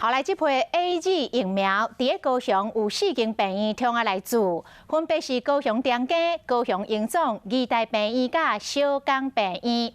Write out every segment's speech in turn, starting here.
后来，这批 AZ 疫苗伫高雄有4间病院统合来做，分别是高雄中家、高雄荣总、义大病院甲小港病院。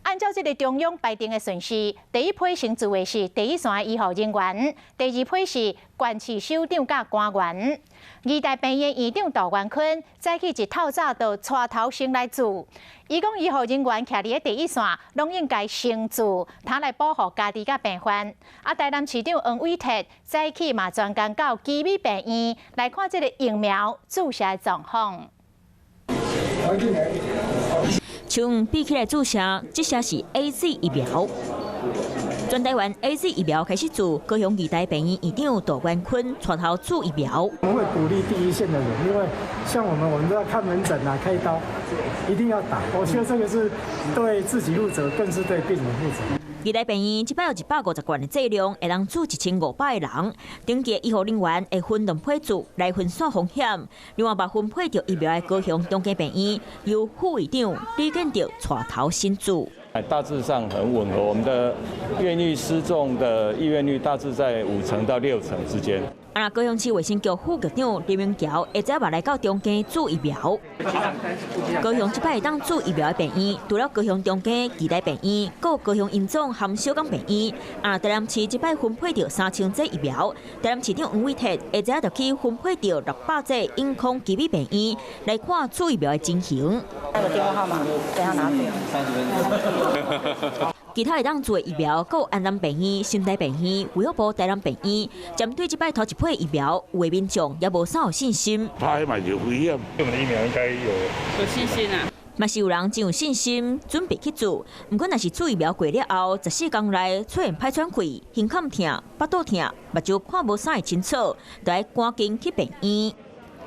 按照这个中央排定的顺序，第一批先做的是第一线的医护人员，第二批是县市首长甲官员。义大病院院长杜元坤早起一透早就带头先来做。伊讲医护人员徛伫第一线，拢应该先做，他来保护家己甲病患。台南市长黄伟哲早起嘛专工到基美病院来看这个疫苗注射的状况。像比起来注射，这些是 AZ 疫苗。全台湾 AZ 疫苗开始做，高雄义大病院院长杜元坤带头做疫苗。我们会鼓励第一线的人，因为像我们都要看门诊啊，开刀一定要打。我觉得这个是对自己负责，更是对病人负责。义大病院这摆有150罐的剂量，会当做1500个人。登记医护人员会分2批做来分散风险。另外，把分配到疫苗的高雄中家病院，由副院长李建德带头先做。大致上很吻合，我们的愿意施种的意愿率大致在5成到6成之间。高雄市卫生局副局长林明桥会再来到中间做疫苗。高雄这摆会当做疫苗的病院，除了高雄中间义大病院，还有高雄荣总和小港病院。台南市这摆分配到3000剂疫苗，台南市长黄伟哲会再就去分配到600剂永康基美病院来看做疫苗的情形。那个电话号码，等下拿走。其他会当做的疫苗，还有安南病院、新台病院、卫福部台南病院。针对这摆头一批疫苗，有的民众也无啥有信心。它还蛮有危险，对我们的疫苗应该有信心啊。嘛是有人真有信心，准备去做。不过，若是做疫苗过了后，14天内出现歹喘气、胸口痛、腹肚痛、目睭看无啥会清楚，就要赶紧去病院。